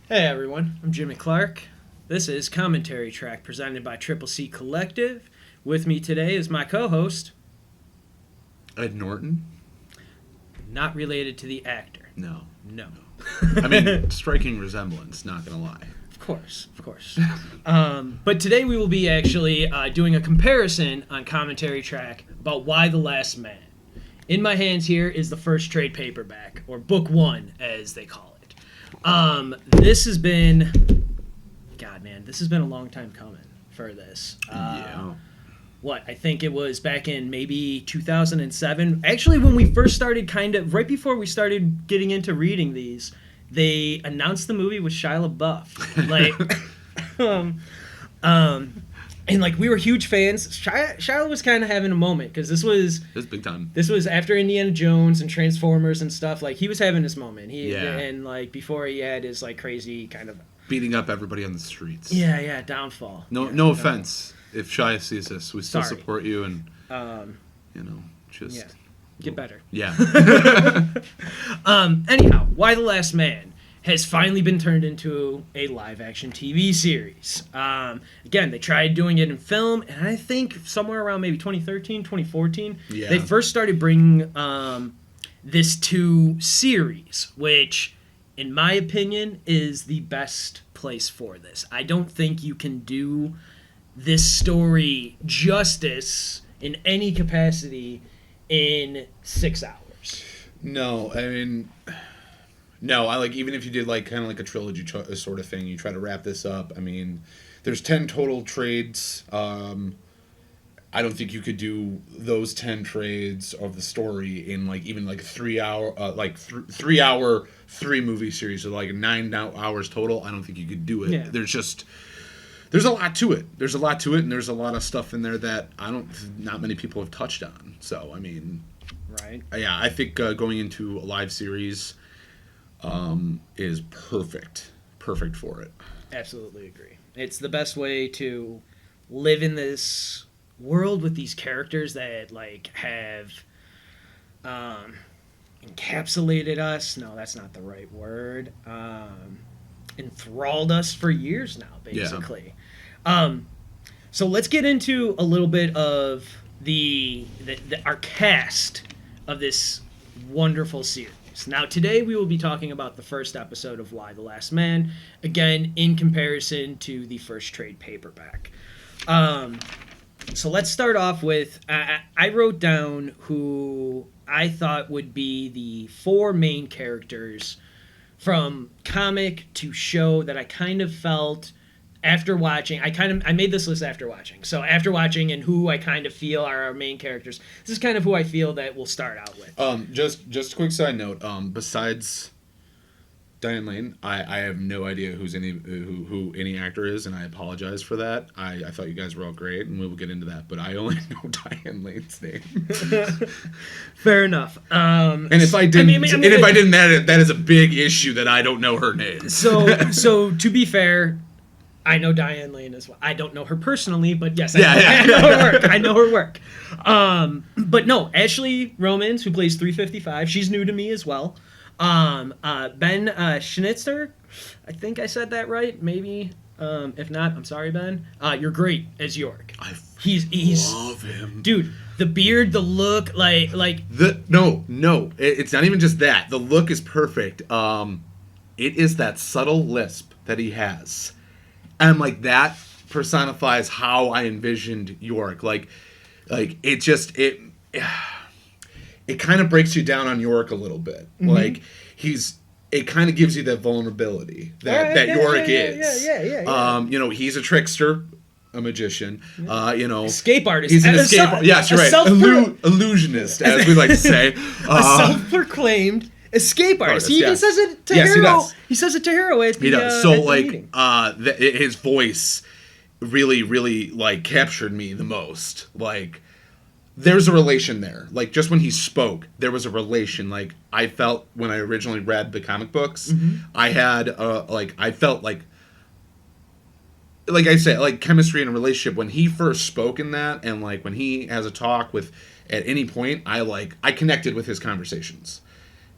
Hey everyone, I'm Jimmy Clark. This is Commentary Track presented by Triple C Collective. With me today is my co-host, Ed Norton? not related to the actor. No. No. I mean, striking resemblance, not gonna lie. Of course. But today we will be actually doing a comparison on Commentary Track about Y the Last Man. In my hands here is the first trade paperback, or book one, as they call it. This has been, this has been a long time coming for this. Yeah. I think it was back in maybe 2007. Actually, when we first started, right before we started getting into reading these, they announced the movie with Shia LaBeouf. And we were huge fans. Shia was kind of having a moment because this was big time. This was after Indiana Jones and Transformers and stuff. He was having his moment. And before he had his crazy kind of beating up everybody on the streets. Yeah, downfall. No offense if Shia sees this. We still Sorry. support you and get better. Yeah. Anyhow, Y the Last Man has finally been turned into a live-action TV series. Again, they tried doing it in film, and I think somewhere around maybe 2013, 2014, they first started bringing this to series, which, in my opinion, is the best place for this. I don't think you can do this story justice in any capacity in 6 hours. No, I mean... No, even if you did kind of a trilogy sort of thing, you try to wrap this up. I mean, there's 10 total trades. I don't think you could do those 10 trades of the story in even a 3 hour 3 hour 3 movie series, so 9 hours total. I don't think you could do it. Yeah. There's a lot to it. There's a lot to it, and there's a lot of stuff in there that not many people have touched on. So I mean, right? Yeah, I think going into a live series is perfect for it. Absolutely agree. It's the best way to live in this world with these characters that have encapsulated us. No, that's not the right word. Enthralled us for years now, basically. Yeah. So let's get into a little bit of our cast of this wonderful series. Now, today we will be talking about the first episode of Y the Last Man, again, in comparison to the first trade paperback. So let's start off with, I wrote down who I thought would be the 4 main characters from comic to show that I kind of felt after watching. I made this list after watching. So after watching and who I kind of feel are our main characters, this is kind of who I feel that we'll start out with. Just a quick side note. Besides Diane Lane, I have no idea who any actor is, and I apologize for that. I thought you guys were all great, and we will get into that. But I only know Diane Lane's name. Fair enough. And if I didn't, that is a big issue that I don't know her name. So to be fair, I know Diane Lane as well. I don't know her personally, but yes, I know her work. I know her work. But no, Ashley Romans, who plays 355, she's new to me as well. Ben Schnitzer, I think I said that right. Maybe. If not, I'm sorry, Ben. You're great as York. He's love him, dude. The beard, the look, no. It's not even just that. The look is perfect. It is that subtle lisp that he has. And that personifies how I envisioned York. It kind of breaks you down on York a little bit. Mm-hmm. It kind of gives you that vulnerability that York is. Yeah. He's a trickster, a magician. Escape artist. He's an escape artist. Yes, you're right. Illusionist, as we like to say. A self-proclaimed escape artist. He even says it to Hero. He does. He says it to Hero at the, he does. So meeting. His voice really captured me the most. There's a relation there. Just when he spoke, there was a relation. I felt when I originally read the comic books, mm-hmm. I had I felt like I said, chemistry in a relationship. When he first spoke in that, and when he has a talk with at any point, I connected with his conversations.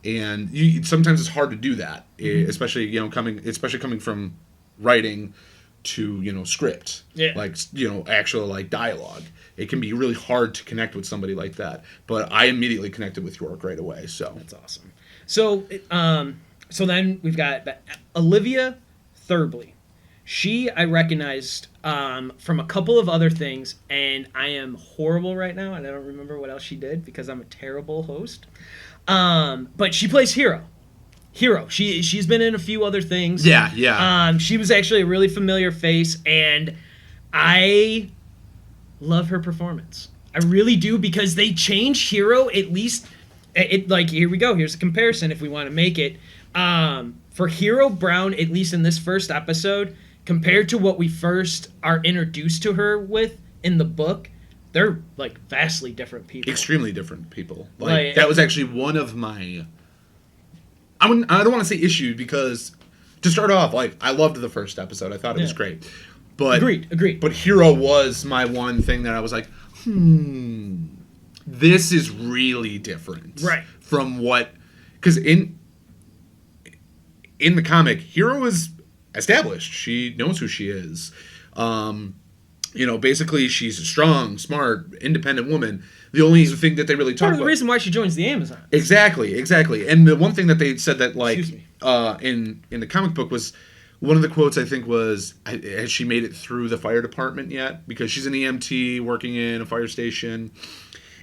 and sometimes it's hard to do that, especially coming from writing to script, actual like dialogue. It can be really hard to connect with somebody like that. But I immediately connected with York right away. So that's awesome. So so then we've got Olivia Thirlby. She I recognized from a couple of other things, and I am horrible right now, and I don't remember what else she did because I'm a terrible host. But she plays Hero. She's been in a few other things. Yeah. She was actually a really familiar face, and I love her performance. I really do, because they changed Hero at least. Here we go. Here's a comparison if we want to make it. For Hero Brown, at least in this first episode, compared to what we first are introduced to her with in the book, they're like vastly different people. Extremely different people. Like that was actually one of my. I don't want to say issue, because to start off, like, I loved the first episode. I thought it was great. But Agreed. But Hero was my one thing that I was like, this is really different. Right. From what, because in the comic, Hero is established. She knows who she is. Basically she's a strong, smart, independent woman. The only thing that they really talk about... Part of the reason why she joins the Amazon. Exactly. And the one thing that they said that, like, in the comic book was... One of the quotes, I think, was, has she made it through the fire department yet? Because she's an EMT working in a fire station.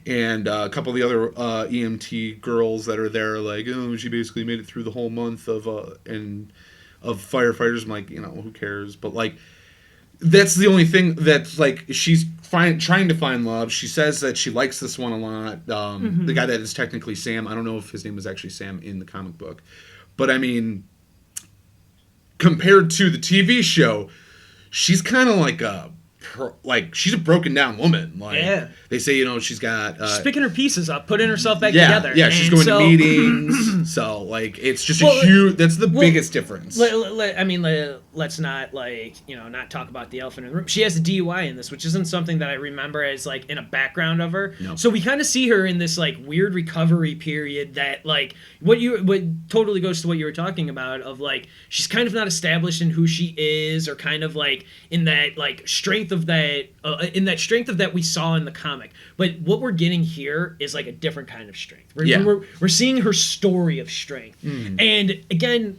And a couple of the other EMT girls that are there are like, oh, she basically made it through the whole month of firefighters. I'm like, who cares? But, like, that's the only thing that's, like, she's trying to find love. She says that she likes this one a lot. The guy that is technically Sam, I don't know if his name is actually Sam in the comic book. But, I mean, compared to the TV show, she's kind of like she's a broken down woman. Like, they say, she's got... she's picking her pieces up, putting herself back together. Yeah, she's going to meetings. So, like, it's just a huge... That's the biggest difference. Let's not, not talk about the elephant in the room. She has a DUI in this, which isn't something that I remember as, like, in a background of her. No. So we kind of see her in this, like, weird recovery period that, like, what totally goes to what you were talking about of, like, she's kind of not established in who she is, or kind of, like, in that, like, strength of that we saw in the comic. But what we're getting here is like a different kind of strength. We're seeing her story of strength. And again,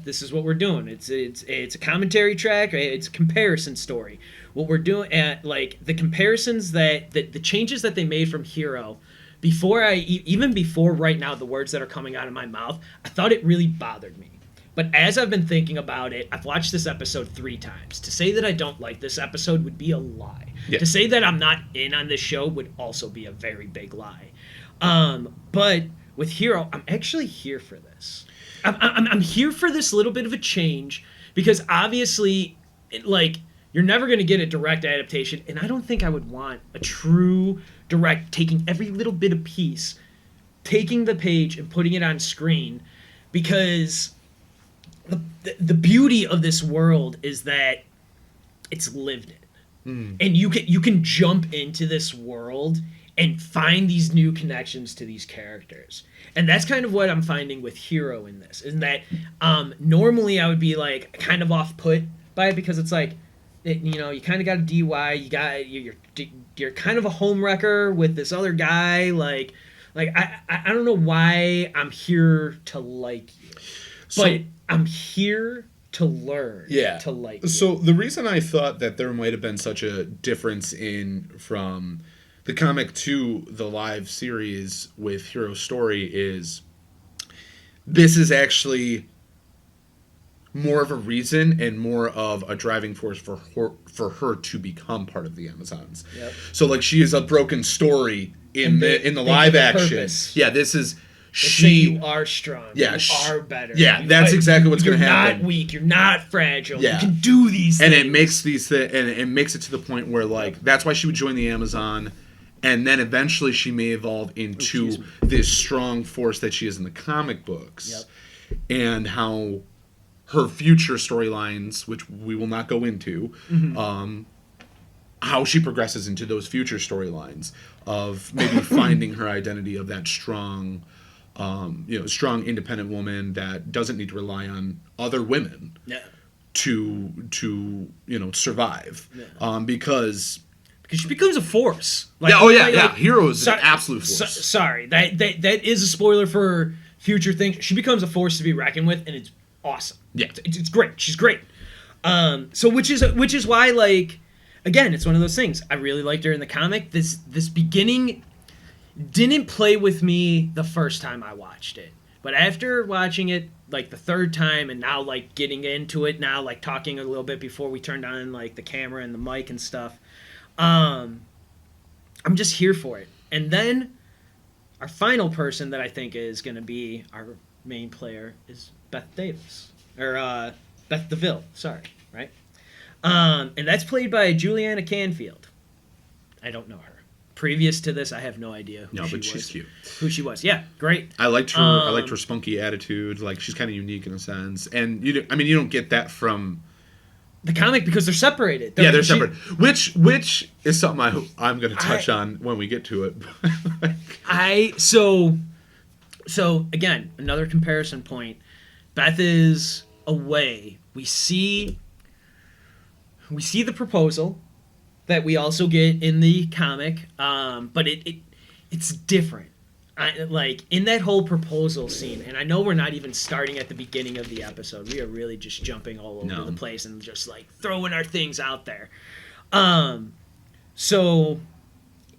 this is what we're doing. It's a commentary track. It's a comparison story. What we're doing at the comparisons that the changes that they made from Hero even before right now the words that are coming out of my mouth, I thought it really bothered me. But as I've been thinking about it, I've watched this episode 3 times. To say that I don't like this episode would be a lie. Yeah. To say that I'm not in on this show would also be a very big lie. But with Hero, I'm actually here for this. I'm here for this little bit of a change, because obviously, you're never going to get a direct adaptation, and I don't think I would want a true direct, taking every little bit of piece, taking the page and putting it on screen, because... The beauty of this world is that it's lived in, and you can jump into this world and find these new connections to these characters, and that's kind of what I'm finding with Hero in this. Is that normally I would be like kind of off put by it, because it's like you kind of got a DUI, you're kind of a homewrecker with this other guy, like I don't know why I'm here to like you, but I'm here to learn to like you. So the reason I thought that there might have been such a difference from the comic to the live series with Hero's story is this is actually more of a reason and more of a driving force for her to become part of the Amazons. Yep. So she is a broken story in the live action. Purpose. Yeah, this is... You are strong. Yeah, you are better. Yeah, that's exactly what's going to happen. You're not weak. You're not fragile. Yeah. You can do these things. And it makes it makes it to the point where that's why she would join the Amazon, and then eventually she may evolve into this strong force that she is in the comic books, and how her future storylines, which we will not go into, how she progresses into those future storylines of maybe finding her identity of that strong. strong, independent woman that doesn't need to rely on other women to survive. Yeah. Because she becomes a force. Hero is an absolute force. Sorry, that is a spoiler for future things. She becomes a force to be reckoned with, and it's awesome. Yeah, it's great. She's great. So which is why, like, again, it's one of those things. I really liked her in the comic. This beginning didn't play with me the first time I watched it, but after watching it like the third time and now like getting into it now, like talking a little bit before we turned on like the camera and the mic and stuff, I'm just here for it. And then our final person that I think is going to be our main player is Beth Davis, or Beth DeVille, sorry, right? And that's played by Juliana Canfield. I don't know her. Previous to this, I have no idea she's cute. Who she was. Yeah, great. I liked her. I liked her spunky attitude. Like, she's kind of unique in a sense. And you don't get that from the comic because they're separated. They're separate. Which is something I'm going to touch on when we get to it. So again, another comparison point. Beth is away. We see the proposal that we also get in the comic, but it's different. Like, in that whole proposal scene, and I know we're not even starting at the beginning of the episode. We are really just jumping all over the place and just, like, throwing our things out there. So,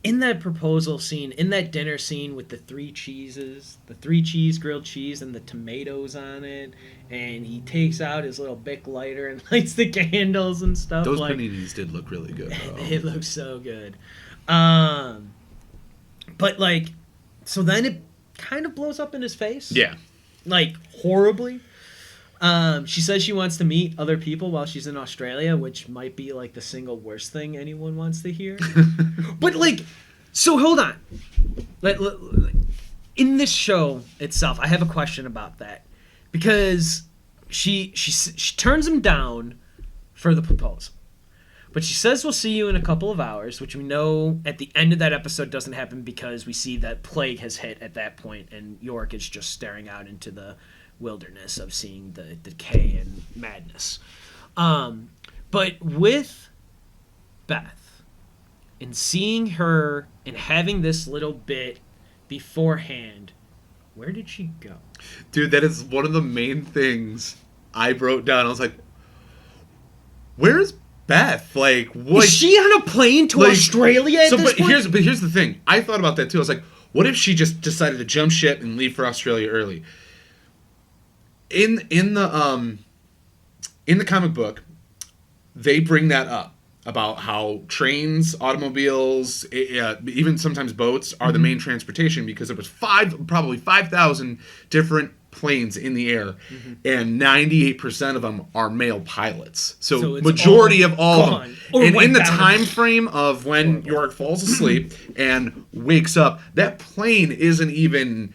in that proposal scene, in that dinner scene with the 3 cheeses, the 3 cheese grilled cheese and the tomatoes on it, and he takes out his little Bic lighter and lights the candles and stuff. Those paninis did look really good, though. It looks so good. But, like, so then it kind of blows up in his face. Yeah. Like, horribly. She says she wants to meet other people while she's in Australia, which might be, like, the single worst thing anyone wants to hear. But, like, so hold on. In this show itself, I have a question about that. Because she turns him down for the proposal. But she says we'll see you in a couple of hours, which we know at the end of that episode doesn't happen because we see that plague has hit at that point and York is just staring out into the wilderness of seeing the decay and madness. But with Beth and seeing her and having this little bit beforehand, where did she go? Dude, that is one of the main things I wrote down. I was like, where's Beth? Like, what? Is she on a plane to Australia at this point? But here's the thing. I thought about that too. I was like, what if she just decided to jump ship and leave for Australia early? In the comic book, they bring that up about how trains, automobiles, even sometimes boats are the main transportation because there was probably 5,000 different planes in the air, and 98% of them are male pilots. So majority of all of them. And in the time frame of when York falls asleep and wakes up, that plane isn't even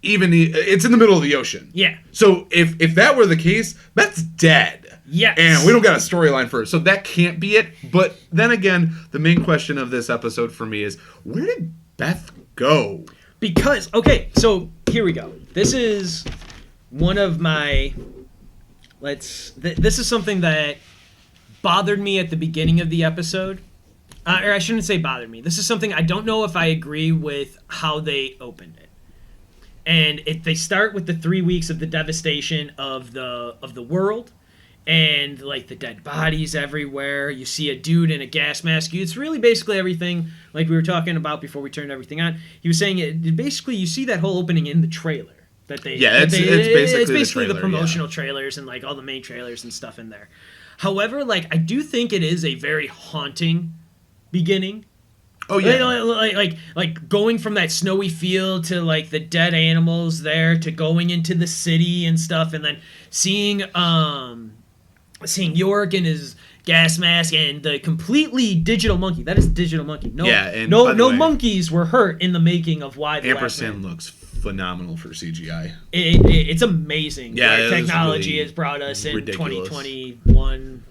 it's in the middle of the ocean. Yeah. So if that were the case, Beth's dead. Yes. And we don't got a storyline for her. So that can't be it. But then again, the main question of this episode for me is, where did Beth go? Because, okay, so here we go. This is one of my... This is something that bothered me at the beginning of the episode. Or I shouldn't say bothered me. This is something I don't know if I agree with how they opened it. And they start with the 3 weeks of the devastation of the world, and like the dead bodies everywhere. You see a dude in a gas mask. It's really basically everything like we were talking about before we turned everything on. He was saying it basically you see that whole opening in the trailer that they it's basically the promotional trailers and like all the main trailers and stuff in there. However, like I do think it is a very haunting beginning. Oh yeah, like going from that snowy field to like the dead animals there to going into the city and stuff, and then seeing York in his gas mask and the completely digital monkey. That is a digital monkey. No monkeys were hurt in the making of Why the Ampersand looks phenomenal for CGI. It's amazing. Yeah, technology really has brought us in ridiculous. 2021.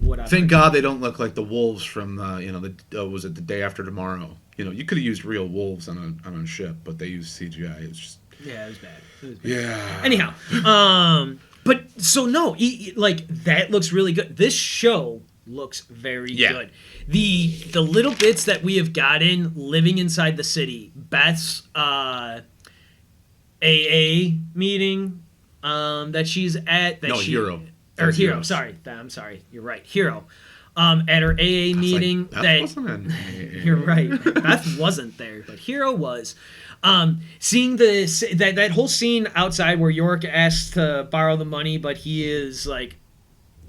Whatever. Thank God they don't look like the wolves from was it The Day After Tomorrow? You could have used real wolves on a ship, but they used CGI. It's just Yeah, it was bad. Yeah. Anyhow, but so no, like that looks really good. This show looks very good. The little bits that we have gotten living inside the city, Beth's AA meeting that she's at. Hero. Or Hero. Sorry, I'm sorry. You're right. Hero. At her AA meeting, like, Beth wasn't in you're right. Beth wasn't there, but Hero was. Seeing that whole scene outside where York asks to borrow the money, but he is like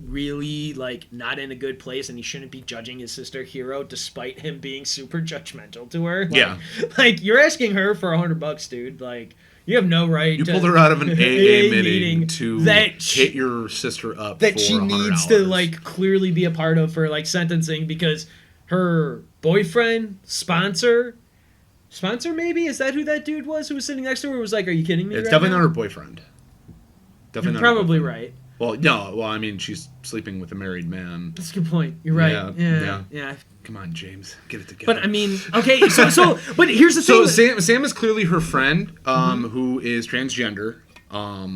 really like not in a good place, and he shouldn't be judging his sister Hero, despite him being super judgmental to her. Like you're asking her for $100, dude. Like you have no right. You pulled her out of an AA meeting to hit your sister up that she needs to like clearly be a part of for like sentencing because her boyfriend sponsor maybe, is that who that dude was who was sitting next to her? Was like, are you kidding me? It's definitely not her boyfriend. Definitely You're probably right. Well, no. Well, I mean, she's sleeping with a married man. That's a good point. You're right. Yeah. Come on, James, get it together. But I mean, okay. So, but here's the thing. So Sam is clearly her friend, who is transgender. I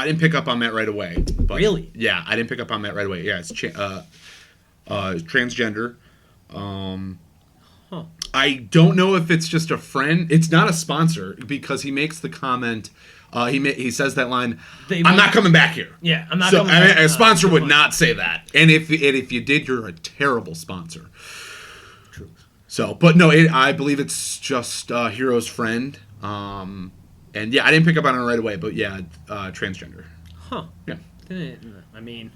didn't pick up on that right away. But really? Yeah, I didn't pick up on that right away. Yeah, it's transgender. I don't know if it's just a friend. It's not a sponsor because he makes the comment. He says that line. I'm not coming back here. Yeah, I'm not coming back. A sponsor would not say that. And if you did, you're a terrible sponsor. True. So, but no, I believe it's just Hero's friend. And yeah, I didn't pick up on it right away. But yeah, transgender. Huh. Yeah. I mean,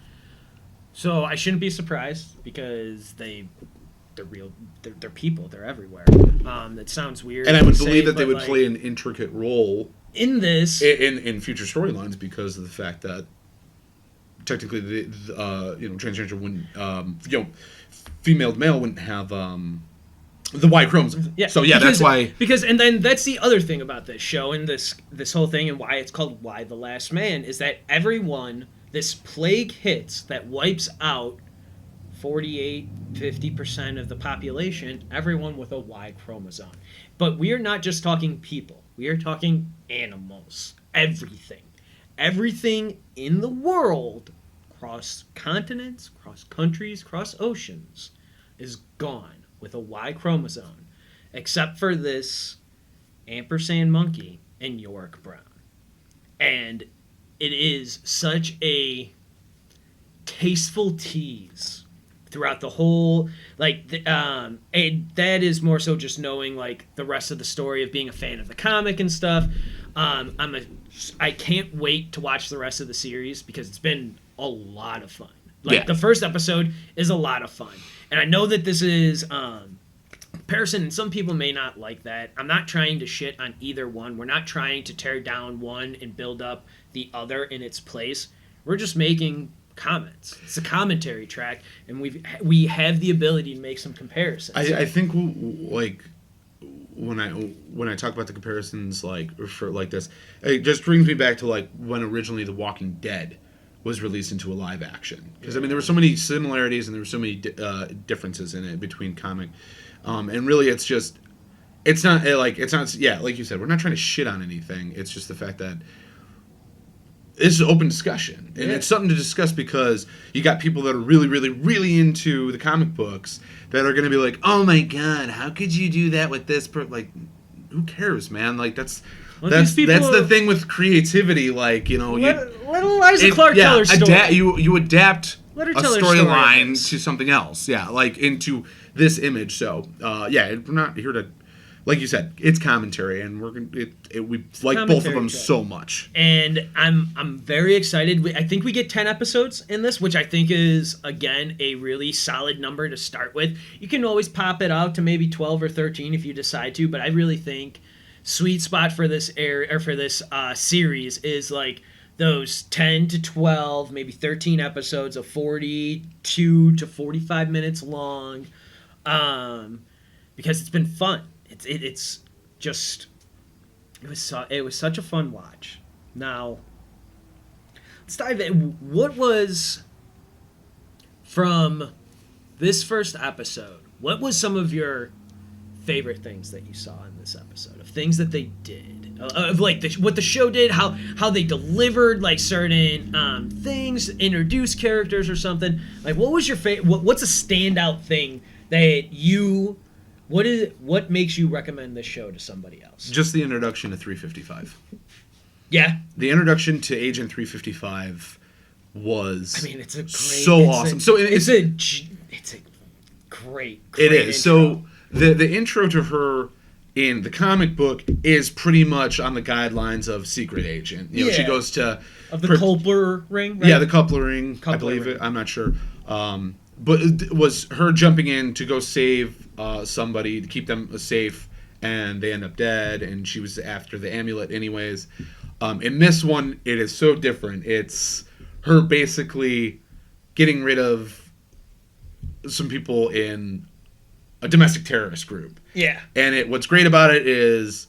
so I shouldn't be surprised because they're real. They're people. They're everywhere. That sounds weird. And I would believe that they would play an intricate role in this in future storylines because of the fact that technically the transgender wouldn't female to male wouldn't have the Y chromosome. Yeah. So yeah, that's why. Because and then that's the other thing about this show and this whole thing and why it's called Y the Last Man is that everyone this plague hits that wipes out 48-50% of the population, everyone with a Y chromosome. But we are not just talking people. We are talking animals. Everything. Everything in the world, across continents, across countries, across oceans, is gone with a Y chromosome. Except for this ampersand monkey and York Brown. And it is such a tasteful tease throughout the whole and that is more so just knowing like the rest of the story of being a fan of the comic and stuff. I can't wait to watch the rest of the series because it's been a lot of fun. The first episode is a lot of fun, and I know that this is comparison, and some people may not like that. I'm not trying to shit on either one. We're not trying to tear down one and build up the other in its place. We're just making comments. It's a commentary track, and we have the ability to make some comparisons. I think like when I talk about the comparisons for this, it just brings me back to like when originally The Walking Dead was released into a live action, because I mean there were so many similarities and there were so many differences in it between comic, and really it's not like you said, we're not trying to shit on anything. It's just the fact that this is open discussion, and it's something to discuss because you got people that are really, really, really into the comic books that are going to be like, "Oh my god, how could you do that with this?" Like, who cares, man? Like that's the thing with creativity. Like let Eliza Clark tell her story. You adapt a storyline to something else. Yeah, like into this image. So we're not here to. Like you said, it's commentary, and we like both of them so much. And I'm very excited. I think we get 10 episodes in this, which I think is, again, a really solid number to start with. You can always pop it out to maybe 12 or 13 if you decide to, but I really think sweet spot for this series is like those 10 to 12, maybe 13 episodes of 42 to 45 minutes long, because it's been fun. It was such a fun watch. Now, let's dive in. What was from this first episode? What was some of your favorite things that you saw in this episode of things that they did? of like what the show did, how they delivered like certain things, introduced characters or something. Like, what was your what's a standout thing that you? What makes you recommend this show to somebody else? Just the introduction to 355. Yeah. The introduction to Agent 355 was. I mean, it's a great. So awesome. It's a great. It is. Intro. So the intro to her in the comic book is pretty much on the guidelines of Secret Agent. You know, she goes to of the Coupler ring. Right? Yeah, the Coupler ring. I believe it. I'm not sure. But it was her jumping in to go save somebody to keep them safe, and they end up dead. And she was after the amulet, anyways. In this one, it is so different. It's her basically getting rid of some people in a domestic terrorist group. Yeah. And what's great about it is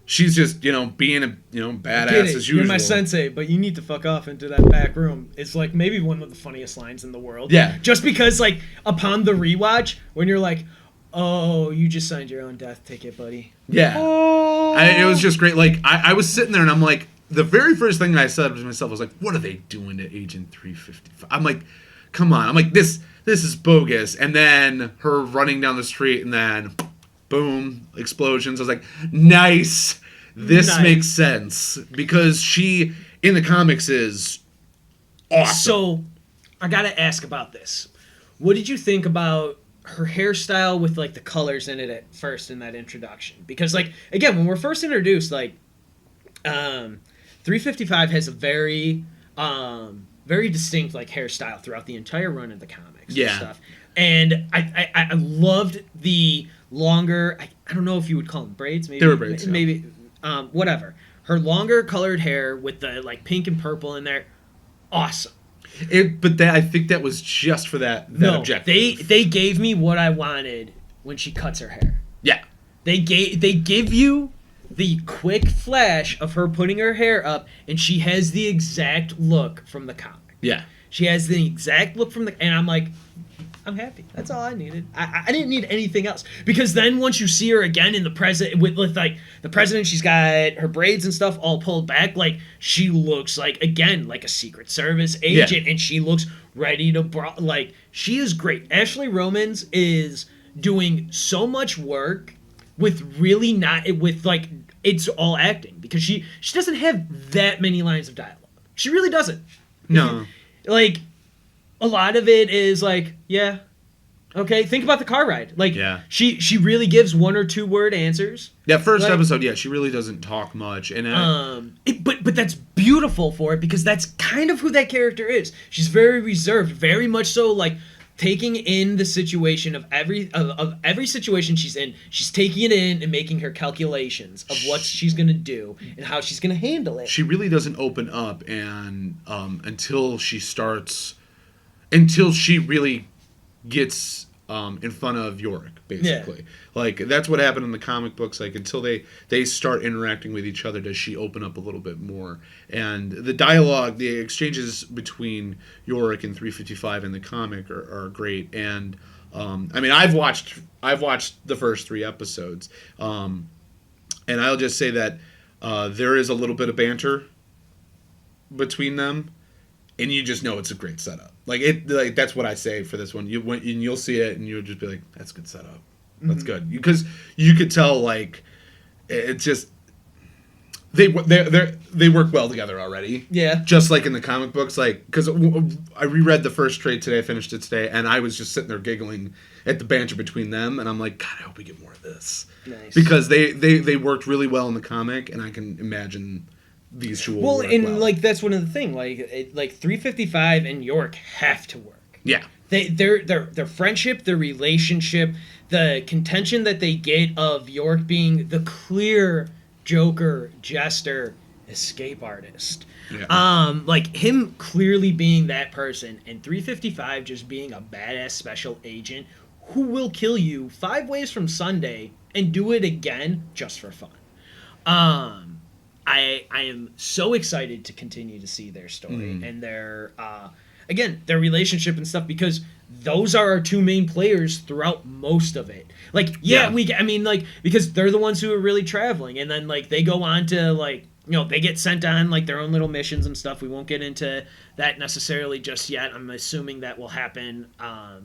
she's just, being a, badass as usual. You're my sensei, but you need to fuck off into that back room. It's like maybe one of the funniest lines in the world. Yeah. Just because, like, upon the rewatch, when you're like, oh, you just signed your own death ticket, buddy. Yeah. Oh. It was just great. Like, I was sitting there and I'm like, the very first thing that I said to myself was like, what are they doing to Agent 355? I'm like, come on. I'm like, this is bogus. And then her running down the street and then boom, explosions. I was like, nice. This makes sense. Because she, in the comics, is awesome. So, I gotta ask about this. What did you think about her hairstyle with, like, the colors in it at first in that introduction? Because, like, again, when we're first introduced, like, 355 has a very distinct, like, hairstyle throughout the entire run of the comics and stuff. And I loved the longer, I don't know if you would call them braids. Maybe, they were braids, maybe, whatever. Her longer colored hair with the, like, pink and purple in there, awesome. I think that was just for that objective. They gave me what I wanted when she cuts her hair. Yeah. They give you the quick flash of her putting her hair up, and she has the exact look from the comic. Yeah. She has the exact look from and I'm like, I'm happy. That's all I needed. I didn't need anything else. Because then once you see her again in the present, with like the president, she's got her braids and stuff all pulled back. Like, she looks like, again, like a Secret Service agent, and she looks ready to, like, she is great. Ashley Romans is doing so much work with really like, it's all acting. Because she doesn't have that many lines of dialogue. She really doesn't. No. Like, a lot of it is like, yeah, okay. Think about the car ride. Like, she really gives 1 or 2 word answers. That first episode, she really doesn't talk much, and but that's beautiful for it because that's kind of who that character is. She's very reserved, very much so, like, taking in the situation of every situation she's in. She's taking it in and making her calculations of what she's gonna do and how she's gonna handle it. She really doesn't open up, and until she really gets in front of Yorick, basically. Like, that's what happened in the comic books. Like, until they start interacting with each other, does she open up a little bit more. And the dialogue, the exchanges between Yorick and 355 in the comic are great. And I mean, I've watched the first 3 episodes, and I'll just say that there is a little bit of banter between them. And you just know it's a great setup. Like that's what I say for this one. You'll see it, and you'll just be like, "That's a good setup. That's good." Because you could tell, like, it's just they work well together already. Yeah. Just like in the comic books, like, because I reread the first trade today, I finished it today, and I was just sitting there giggling at the banter between them, and I'm like, God, I hope we get more of this. Nice. Because they worked really well in the comic, and I can imagine. These two will work well. Like, that's one of the things. Like 355 and York have to work. Yeah. Their friendship, their relationship, the contention that they get of York being the clear joker, jester, escape artist. Yeah. Like, him clearly being that person, and 355 just being a badass special agent who will kill you 5 ways from Sunday and do it again just for fun. I am so excited to continue to see their story and their again, their relationship and stuff, because those are our two main players throughout most of it. Like, because they're the ones who are really traveling, and then, like, they go on to, like, they get sent on, like, their own little missions and stuff. We won't get into that necessarily just yet. I'm assuming that will happen,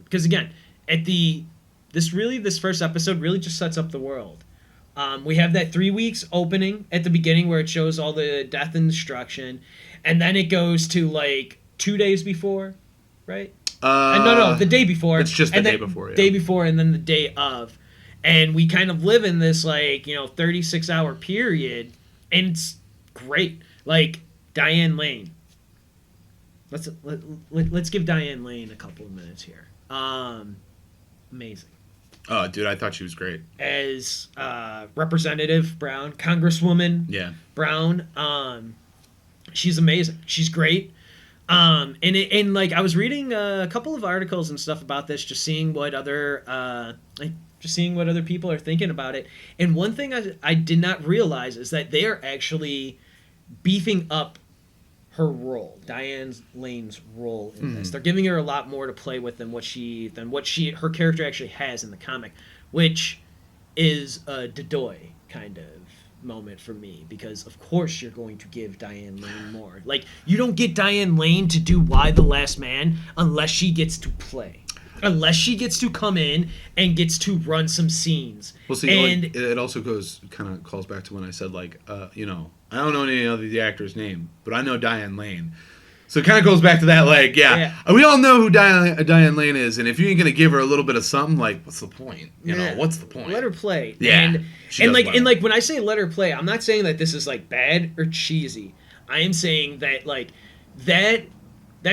because, again, this first episode really just sets up the world. We have that 3 weeks opening at the beginning where it shows all the death and destruction, and then it goes to, like, 2 days before, right? No, the day before. It's just the day before, yeah. Day before, and then the day of. And we kind of live in this, like, 36-hour period, and it's great. Like, Diane Lane. Let's give Diane Lane a couple of minutes here. Amazing. Oh, dude, I thought she was great. As Representative Brown, Congresswoman Brown, she's amazing. She's great. And like, I was reading a couple of articles and stuff about this, just seeing what other people are thinking about it. And one thing I did not realize is that they are actually beefing up her role, Diane Lane's role in this. They're giving her a lot more to play with than what her character actually has in the comic, which is a Dedoy kind of moment for me, because of course you're going to give Diane Lane more. Like, you don't get Diane Lane to do Why the Last Man unless she gets to play. Unless she gets to come in and gets to run some scenes. Well, see, and like, it also kind of calls back to when I said, like, I don't know any of the actor's name, but I know Diane Lane. So it kind of goes back to that, like, we all know who Diane Lane is, and if you ain't gonna give her a little bit of something, like, what's the point? What's the point? Let her play. Yeah. And like when I say let her play, I'm not saying that this is, like, bad or cheesy. I am saying that, like, that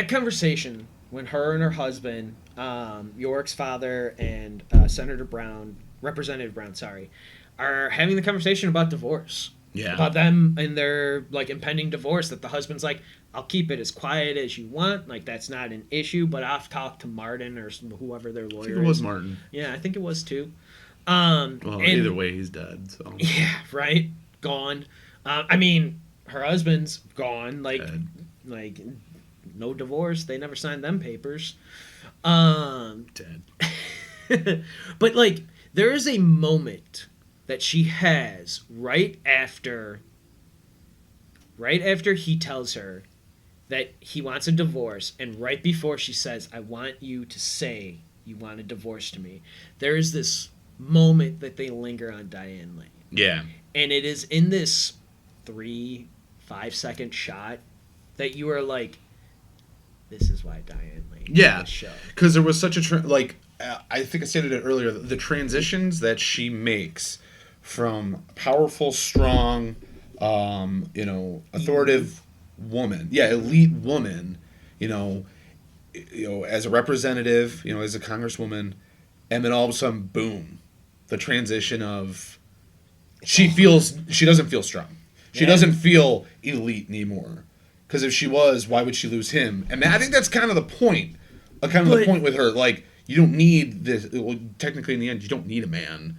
conversation when her and her husband, York's father and Representative Brown, are having the conversation about divorce. Yeah. About them and their, like, impending divorce, that the husband's like, I'll keep it as quiet as you want. Like, that's not an issue, but I've talked to Martin or whoever their lawyer is. I think it was Martin. Yeah, I think it was too. Either way, he's dead, so. Yeah, right? Gone. Her husband's gone. Like, dead. Like, no divorce. They never signed them papers. Dead. But, like, there is a moment that she has right after he tells her that he wants a divorce, and right before she says, I want you to say you want a divorce to me, there is this moment that they linger on Diane Lane. Yeah. And it is in this 3-5 second shot that you are like, this is why Diane Lane did this show. Because there was such a I think I stated it earlier, the transitions that she makes from powerful, strong, authoritative woman, elite woman, as a representative, as a congresswoman, and then all of a sudden, boom, the transition of she doesn't feel strong. She doesn't feel elite anymore. Because if she was, why would she lose him? And I think that's kind of the point. The point with her. Like, you don't need this. Well, technically, in the end, you don't need a man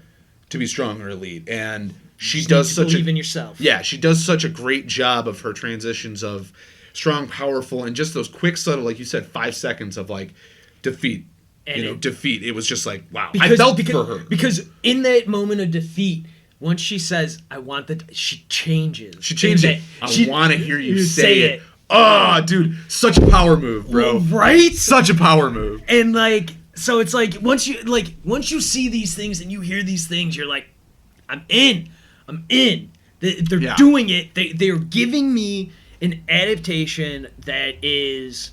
to be strong or elite. And she does believe in yourself. Yeah, she does such a great job of her transitions of strong, powerful, and just those quick, subtle, like you said, 5 seconds of, like, defeat. Defeat. It was just like, wow. I felt for her. Because in that moment of defeat, once she says, I want that, she changes. She changed it. I want to hear you say it. Oh, dude. Such a power move, bro. Right? Such a power move. And, like, so it's like, once you see these things and you hear these things, you're like, I'm in. They're doing it. They're giving me an adaptation that is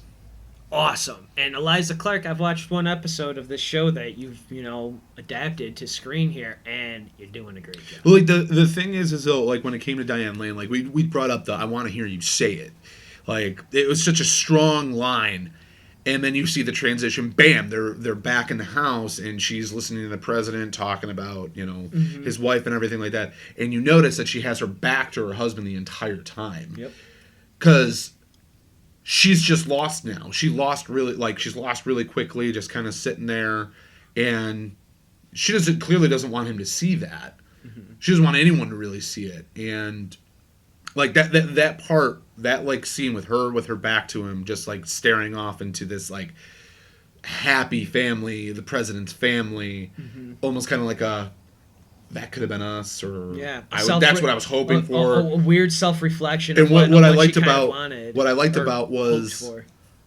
awesome. And Eliza Clark, I've watched one episode of this show that you've, adapted to screen here, and you're doing a great job. Well, like, the thing is though, like, when it came to Diane Lane, like, we brought up the I want to hear you say it. Like, it was such a strong line. And then you see the transition, bam, they're back in the house, and she's listening to the president talking about, his wife and everything like that. And you notice that she has her back to her husband the entire time. Yep. Because she's just lost now. She's lost really quickly, just kind of sitting there. And she clearly doesn't want him to see that. Mm-hmm. She doesn't want anyone to really see it. And, like, that part that like scene with her back to him, just like staring off into this like happy family, the president's family, almost kind of like that could have been us, or that's what I was hoping for. A weird self-reflection. And what I liked about was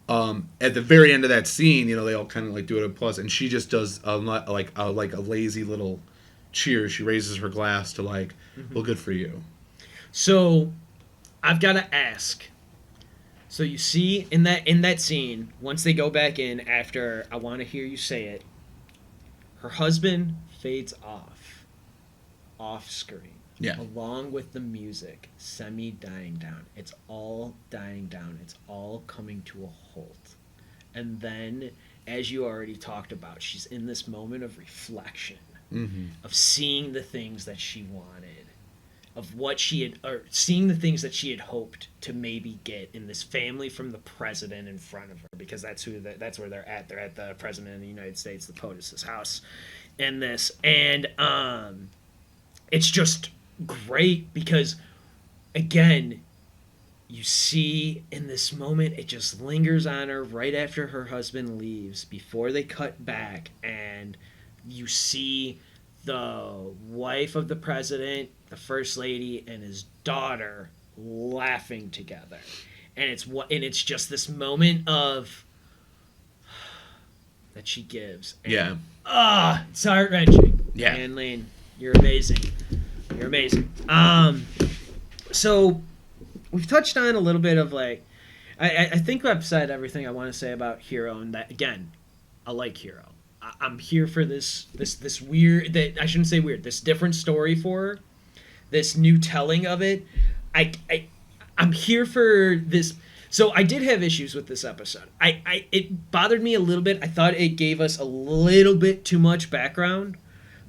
at the very end of that scene, you know, they all kind of like do it a plus, and she just does a lazy little cheer. She raises her glass to like, well, good for you. So, I've got to ask. So you see in that scene, once they go back in after I Want to Hear You Say It, her husband fades off screen. Yeah. Along with the music, semi-dying down. It's all dying down. It's all coming to a halt. And then, as you already talked about, she's in this moment of reflection, of seeing the things that she wanted, of what she had, or seeing the things that she had hoped to maybe get in this family from the president in front of her, because that's where they're at. They're at the president of the United States, the POTUS's house, in this, and it's just great because, again, you see in this moment, it just lingers on her right after her husband leaves, before they cut back, and you see the wife of the president, the first lady, and his daughter laughing together, and it's just this moment of that she gives. And, it's heart-wrenching. Yeah, and Lane, you're amazing. You're amazing. So we've touched on a little bit of like, I think I've said everything I want to say about Hero, and that again, I like Hero. I'm here for this weird, that I shouldn't say weird, this different story for her, this new telling of it. I'm here for this. So I did have issues with this episode. It bothered me a little bit. I thought it gave us a little bit too much background,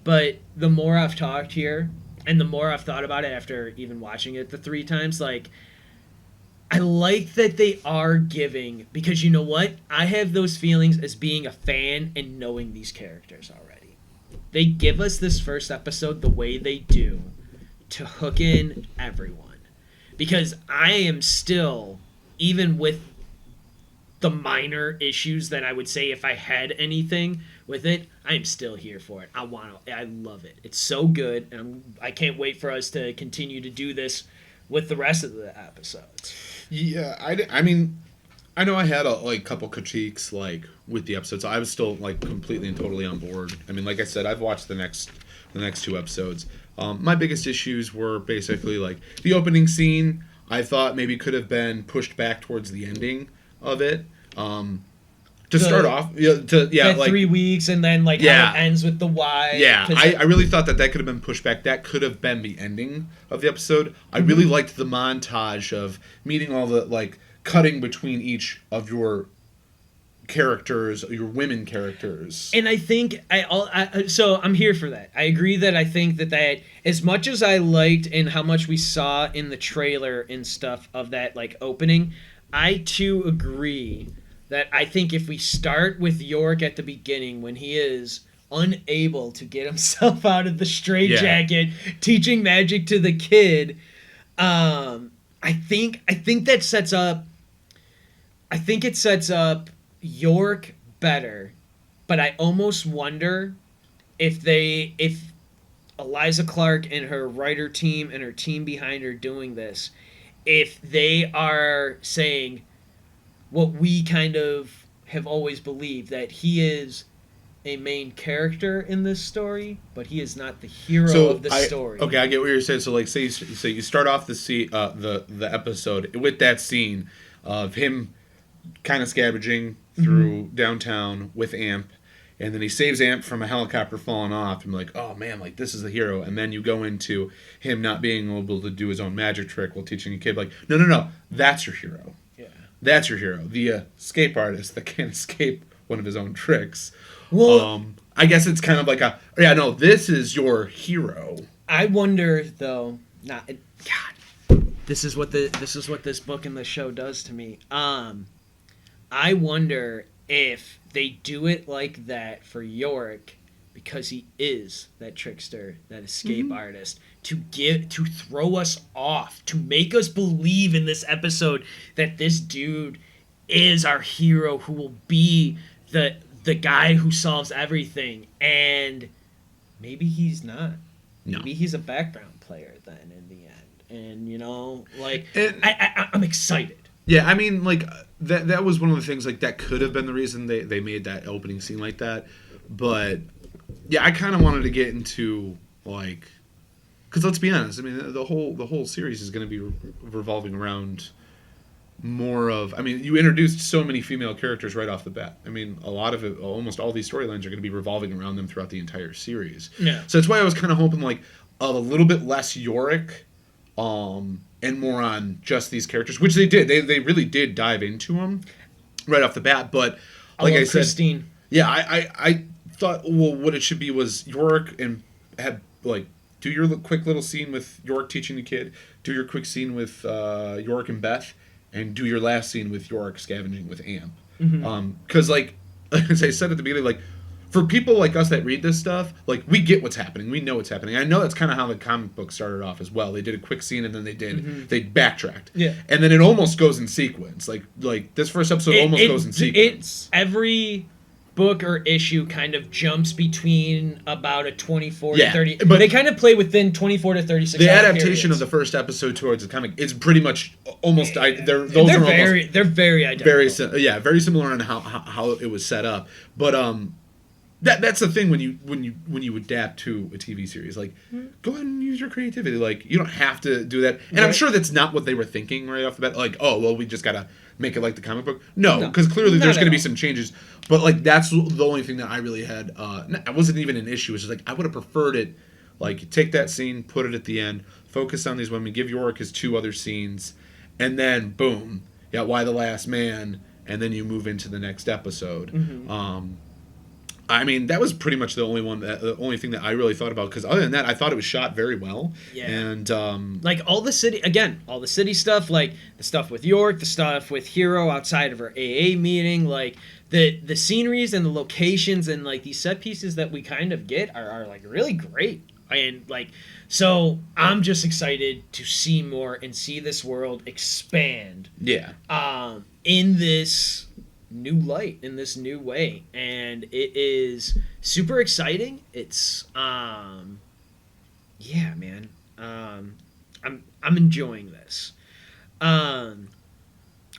but the more I've talked here, and the more I've thought about it after even watching it the 3 times, like, I like that they are giving, because you know what? I have those feelings as being a fan and knowing these characters already. They give us this first episode the way they do to hook in everyone. Because I am still, even with the minor issues that I would say if I had anything with it, I am still here for it. I love it. It's so good, and I can't wait for us to continue to do this with the rest of the episodes. Yeah, I mean, I know I had a couple critiques like with the episodes. I was still like completely and totally on board. I mean, like I said, I've watched the next 2 episodes. My biggest issues were basically like the opening scene. I thought maybe could have been pushed back towards the ending of it. Start off, like 3 weeks, and then how it ends with the why. Yeah, I really thought that could have been pushed back. That could have been the ending of the episode. I really liked the montage of meeting all the cutting between each of your characters, your women characters. And I think so I'm here for that. I agree that I think that as much as I liked and how much we saw in the trailer and stuff of that opening, I too agree that I think if we start with York at the beginning when he is unable to get himself out of the straitjacket, teaching magic to the kid, I think that sets up. I think it sets up York better, but I almost wonder if Eliza Clark and her writer team and her team behind her doing this, if they are saying what we kind of have always believed, that he is a main character in this story, but he is not the hero of the story. Okay, I get what you're saying. So, say you start off the episode with that scene of him kind of scavenging through downtown with Amp, and then he saves Amp from a helicopter falling off. I'm like, oh man, this is the hero. And then you go into him not being able to do his own magic trick while teaching a kid. No, that's your hero. That's your hero, the escape artist that can't escape one of his own tricks. Well, I guess it's kind of this is your hero. I wonder though, this is what this book and the show does to me. I wonder if they do it like that for York, because he is that trickster, that escape artist, to throw us off, to make us believe in this episode that this dude is our hero who will be the guy who solves everything. And maybe he's not. No. Maybe he's a background player then in the end. And I'm excited. Yeah, I mean, like that was one of the things, like that could have been the reason they made that opening scene like that. But yeah, I kind of wanted to get into like, because let's be honest, I mean the whole series is going to be revolving around more of, I mean, you introduced so many female characters right off the bat. I mean, a lot of it, almost all these storylines are going to be revolving around them throughout the entire series. Yeah. So that's why I was kind of hoping like a little bit less Yorick, and more on just these characters, which they did. They really did dive into them right off the bat. But like I said, Christine. Yeah, I thought, well, what it should be was Yorick and have like do your quick little scene with Yorick teaching the kid, do your quick scene with Yorick and Beth, and do your last scene with Yorick scavenging with Amp. Because like as I said at the beginning, like for people like us that read this stuff, like we get what's happening, we know what's happening. I know that's kind of how the comic book started off as well. They did a quick scene and then they backtracked. Yeah, and then it almost goes in sequence. Like this first episode almost goes in sequence. Every book or issue kind of jumps between about a 24 to 30, but they kind of play within 24 to 36 the hour adaptation periods. of the first episode towards the comic is pretty much almost they're very identical. Very similar on how it was set up. But that's the thing when you adapt to a TV series, like go ahead and use your creativity. Like you don't have to do that. And I'm sure that's not what they were thinking right off the bat. Like, oh well, we just gotta make it like the comic book. No, because clearly there's going to be some changes. But like that's the only thing that I really had. It wasn't even an issue. It's just like I would have preferred it. Like take that scene, put it at the end, focus on these women, give Yorick his 2 other scenes, and then boom, why the last man, and then you move into the next episode. I mean, that was pretty much the only thing that I really thought about, because other than that, I thought it was shot very well. Yeah. And like all the city stuff, like the stuff with York, the stuff with Hero outside of her AA meeting, like the sceneries and the locations and like these set pieces that we kind of get are like really great. And like, so I'm just excited to see more and see this world expand. Yeah. In this new light, in this new way, and it is super exciting. It's yeah, man. I'm enjoying this. One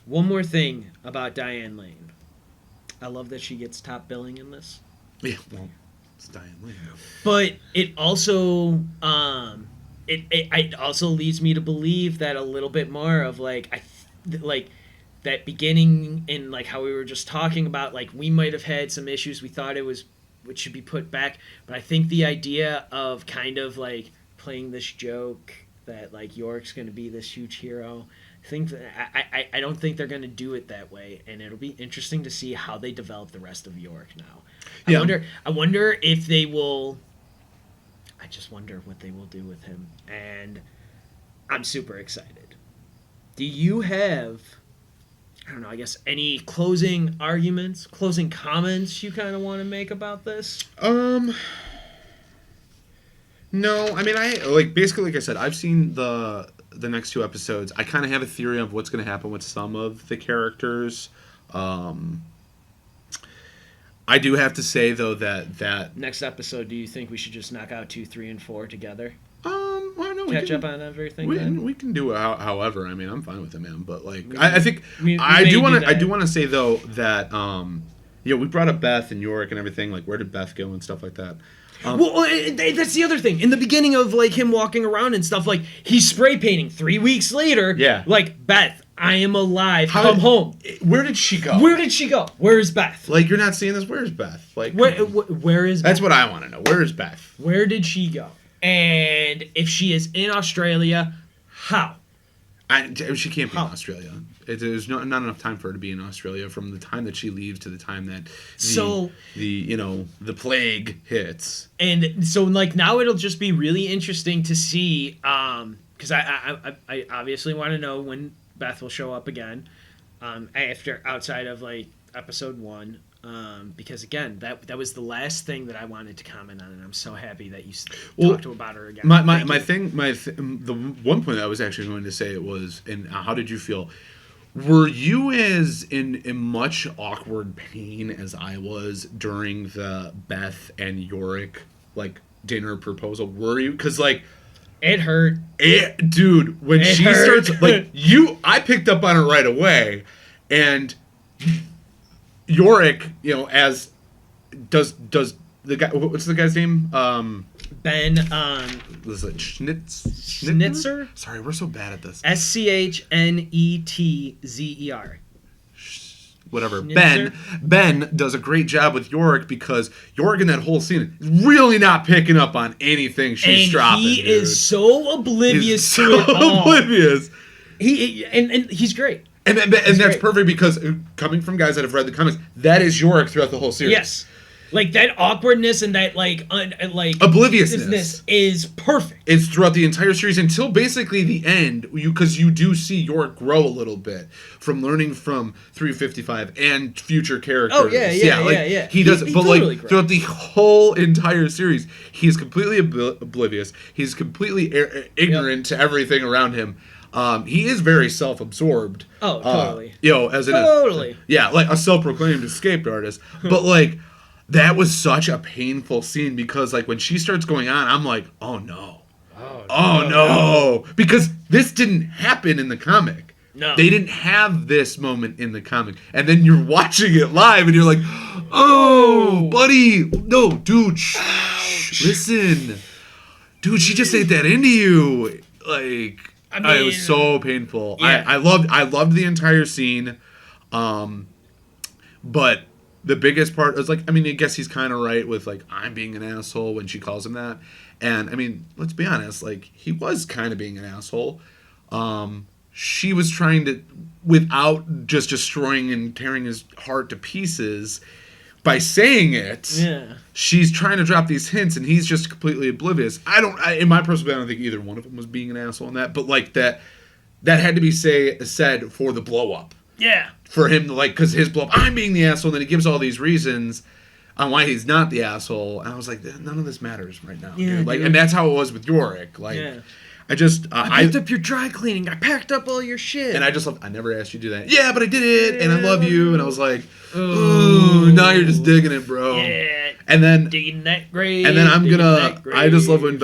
more thing about Diane Lane. I love that she gets top billing in this. Yeah, well, it's Diane Lane. But it also it also leads me to believe that a little bit more of like that beginning in like how we were just talking about, like we might have had some issues we thought it should be put back, but I think the idea of kind of like playing this joke that like York's going to be this huge hero, I don't think they're going to do it that way, and it'll be interesting to see how they develop the rest of York now. I wonder if they will. I just wonder what they will do with him, and I'm super excited. Do you have, I don't know, I guess any closing arguments, closing comments you kind of want to make about this? No, I mean, basically, like I said, I've seen the next 2 episodes. I kind of have a theory of what's going to happen with some of the characters. I do have to say though that next episode, do you think we should just knock out 2, 3, and 4together? Well, no, Catch up on everything. We can do it however. I mean, I'm fine with it, man. But like, I think I do want to say though that we brought up Beth and Yorick and everything. Like, where did Beth go and stuff like that. That's the other thing. In the beginning of like him walking around and stuff, like he's spray painting. 3 weeks later, like Beth, I am alive. Come home. Where did she go? Where is Beth? Like, you're not seeing this. Where's Beth? Like, where is Beth? That's what I want to know. Where is Beth? Where did she go? And if she is in Australia, how? She can't be in Australia. There's not enough time for her to be in Australia from the time that she leaves to the time that the plague hits. And so like now it'll just be really interesting to see, because I obviously want to know when Beth will show up again, outside of like episode 1. Because again, that was the last thing that I wanted to comment on, and I'm so happy that you talked about her again. The one point I was actually going to say was, and how did you feel? Were you as in much awkward pain as I was during the Beth and Yorick dinner proposal? Were you? Because it hurt. Dude, when it she hurt. Starts I picked up on it right away, and Yorick, as does the guy? What's the guy's name? Ben. Was it Schnitzer? Sorry, we're so bad at this. Schnetzer. Whatever. Schnitzer? Ben does a great job with Yorick because Yorick in that whole scene is really not picking up on anything she's dropping. He is so oblivious to it all. Oblivious. And he's great. And that's great. Perfect because coming from guys that have read the comics, that is Yorick throughout the whole series. Yes. That awkwardness and that obliviousness is perfect. It's throughout the entire series until basically the end, because you do see Yorick grow a little bit from learning from 355 and future characters. Oh yeah. He does, but totally throughout the whole entire series, he's completely oblivious. He's completely ignorant to everything around him. He is very self-absorbed. Oh, totally. As in a self-proclaimed escaped artist, but that was such a painful scene because when she starts going on, I'm like, oh no. Because this didn't happen in the comic. No. They didn't have this moment in the comic. And then you're watching it live and you're like, oh, buddy. No, dude, shh, listen. Dude, she just ate that into you. It was so painful. Yeah. I loved the entire scene. But the biggest part was I guess he's kind of right with I'm being an asshole when she calls him that. And let's be honest, he was kind of being an asshole. She was trying to, without just destroying and tearing his heart to pieces by saying it. Yeah. She's trying to drop these hints and he's just completely oblivious. In my personal opinion, I don't think either one of them was being an asshole in that, but that had to be said for the blow up. Yeah. For him to because his blow up, I'm being the asshole, and then he gives all these reasons on why he's not the asshole. And I was like, none of this matters right now, dude. And that's how it was with Yorick. I picked up your dry cleaning. I packed up all your shit. And I never asked you to do that. Yeah, but I did it, and I love you. And I was like, ooh, now you're just digging it, bro. Yeah. And then digging that grave. And then I just love when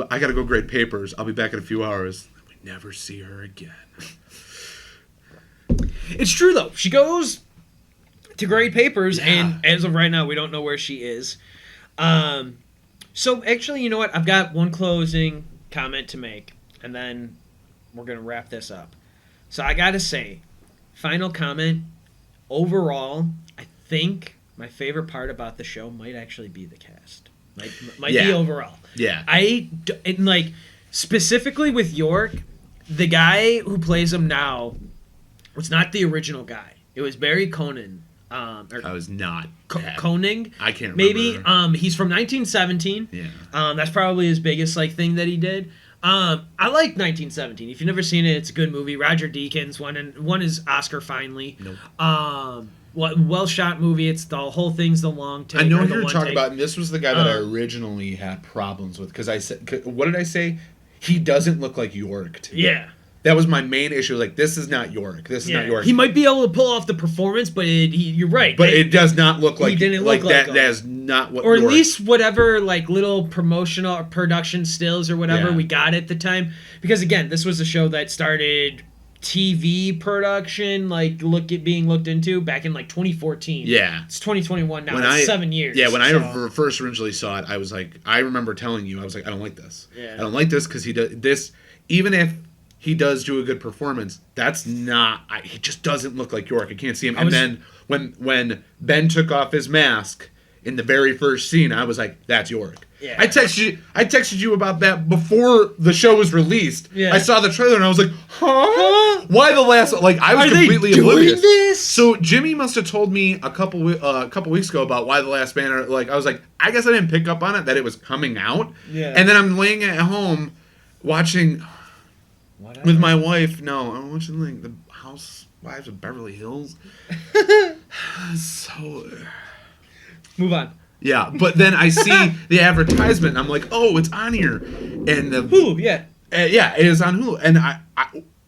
I gotta go grade papers. I'll be back in a few hours. We never see her again. It's true, though. She goes to grade papers, and as of right now, we don't know where she is. So, actually, you know what? I've got one closing comment to make, and then we're going to wrap this up. So, I got to say, final comment, overall, I think my favorite part about the show might actually be the cast. Might be overall. Yeah. Specifically with York, the guy who plays him now was not the original guy. It was Barry Conan. I was not. Koenig? I can't remember. Maybe. He's from 1917. Yeah. That's probably his biggest thing that he did. I like 1917. If you've never seen it, it's a good movie. Roger Deakins won his Oscar finally. Nope. Well shot movie. It's the whole thing's the long take. I know who you're talking about, and this was the guy that I originally had problems with because I said, what did I say? He doesn't look like Yorick to me. Yeah. That was my main issue. This is not Yorick. This is not Yorick. He might be able to pull off the performance, but you're right. But it does not look like. He didn't look like that. That is not what. Or at Yorick. least whatever little promotional production stills or whatever we got at the time. Because again, this was a show that started TV production being looked into back in 2014. Yeah, it's 2021 now. It's 7 years. Yeah, when I first originally saw it, I was I remember telling you, I was I don't like this. Yeah. I don't like this because he does this. Even if he does do a good performance, that's not. He just doesn't look like Yorick. I can't see him. Then when Ben took off his mask in the very first scene, I was like, that's Yorick. Yeah. I texted you about that before the show was released. Yeah. I saw the trailer and I was like, huh? Why the last? I was completely oblivious. This? So Jimmy must have told me a couple weeks ago about Why the Last Banner. I was like, I guess I didn't pick up on it that it was coming out. Yeah. And then I'm laying at home watching with my wife. No, I'm watching the house. Housewives of Beverly Hills. So Move on. yeah, but then I see the advertisement and I'm like, oh, it's on here, and the Hulu, yeah. Yeah, it is on Hulu. And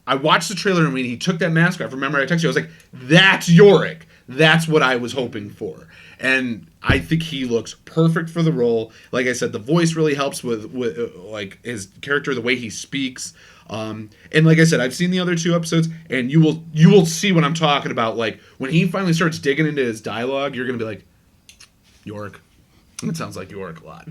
I watched the trailer, and when he took that mask off, remember I texted you, I was like, that's Yorick. That's what I was hoping for. And I think he looks perfect for the role. Like I said, the voice really helps with like his character, the way he speaks. And like I said, I've seen the other 2 episodes, and you will see what I'm talking about. Like when he finally starts digging into his dialogue, you're gonna be like, Yorick. It sounds like Yorick a lot.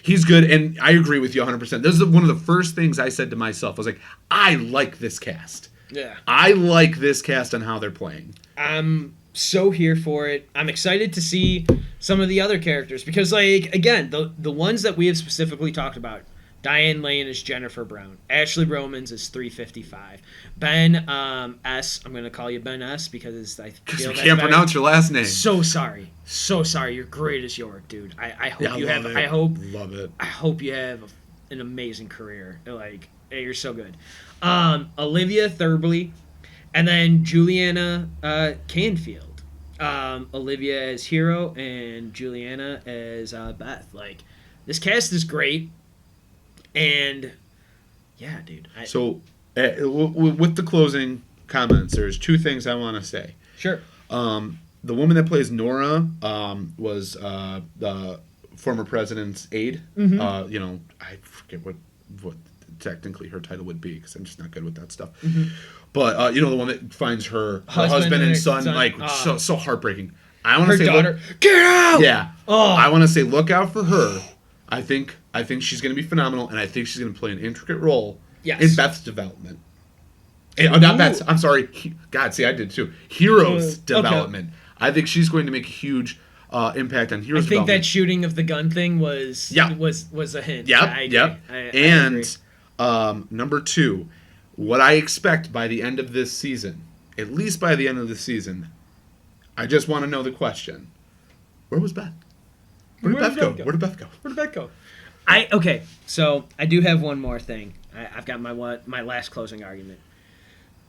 He's good, and I agree with you 100%. This is one of the first things I said to myself. I was like, I like this cast. Yeah. I like this cast and how they're playing. I'm so here for it. I'm excited to see some of the other characters because, like, again, the ones that we have specifically talked about. Diane Lane is Jennifer Brown. Ashley Romans is 355. Ben S. I'm going to call you Ben S. because I feel you can't pronounce your last name. So sorry. You're great as Yorick, dude. I hope you have. It. I hope. Love it. I hope you have an amazing career. Like, you're so good. Olivia Thirlby, and then Juliana Canfield. Olivia as Hero and Juliana as Beth. Like, this cast is great. And yeah, dude. So, with the closing comments, there's 2 things I want to say. Sure. The woman that plays Nora was the former president's aide. Mm-hmm. I forget what technically her title would be because I'm just not good with that stuff. Mm-hmm. But the one that finds her husband and son. Like so heartbreaking. I want to say, daughter, get out. Yeah. Oh. I want to say, look out for her. I think she's going to be phenomenal, and I think she's going to play an intricate role in Beth's development. Not Beth's. I'm sorry. God, see, I did too. Hero's development. Okay. I think she's going to make a huge impact on Hero's development. I think that shooting of the gun thing was a hint. Yep. And number 2, what I expect by the end of this season, at least by the end of the season, I just want to know the question: where was Beth? Where did Beth go? Okay, so I do have one more thing. I've got my last closing argument.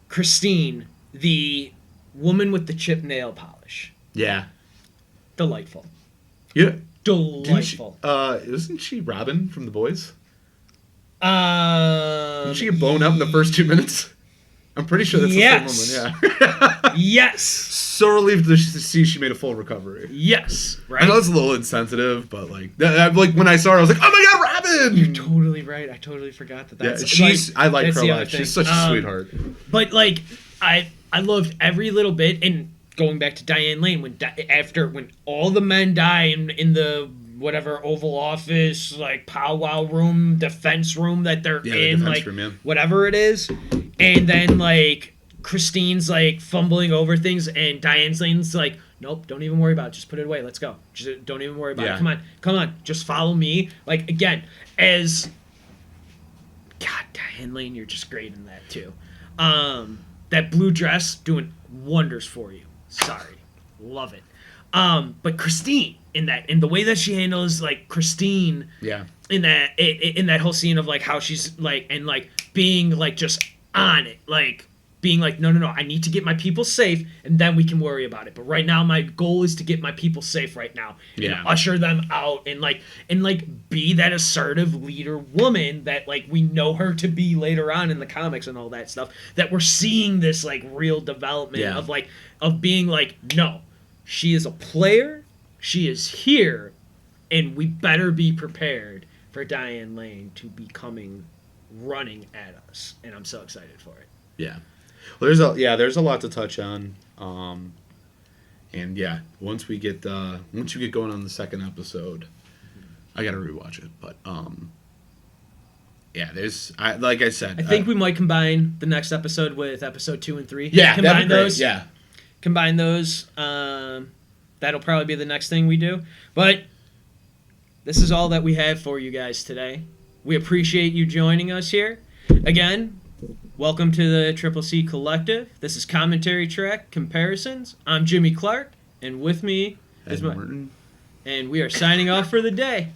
Christine, the woman with the chip nail polish. Yeah. Delightful. Yeah. Delightful. Isn't she Robin from The Boys? Didn't she get blown up in the first 2 minutes? I'm pretty sure that's the same woman, yeah. Yes. So relieved to see she made a full recovery. Yes. Right. I know it's a little insensitive, but like when I saw her, I was like, "Oh my God, Robin!" You're totally right. I totally forgot that. Yeah, I like her a lot. She's such a sweetheart. But like, I loved every little bit. And going back to Diane Lane, when all the men die in the whatever Oval Office, like powwow room, defense room that they're in, like room, whatever it is, and then like Christine's like fumbling over things, and Diane Lane's like, nope, don't even worry about it, just put it away, let's go, just don't even worry about it, come on, just follow me. Like, again, as God, Diane Lane, you're just great in that too. That blue dress doing wonders for you. Sorry, love it. But Christine in the way that she handles like Christine, in that whole scene of like how she's like and like being like just on it, like being like no, I need to get my people safe and then we can worry about it. But right now my goal is to get my people safe right now and usher them out and be that assertive leader woman that like we know her to be later on in the comics and all that stuff. That we're seeing this like real development of being like no. She is a player. She is here, and we better be prepared for Diane Lane to be running at us. And I'm so excited for it. Yeah, well, there's a lot to touch on. And yeah, once you get going on the second episode, I gotta rewatch it. But yeah, like I said, I think we might combine the next episode with episode 2 and 3. Yeah, combine those. Yeah. Combine those. That'll probably be the next thing we do. But this is all that we have for you guys today. We appreciate you joining us here. Again, welcome to the Triple C Collective. This is Commentary Track Comparisons. I'm Jimmy Clark, and with me is Ed Norton. And we are signing off for the day.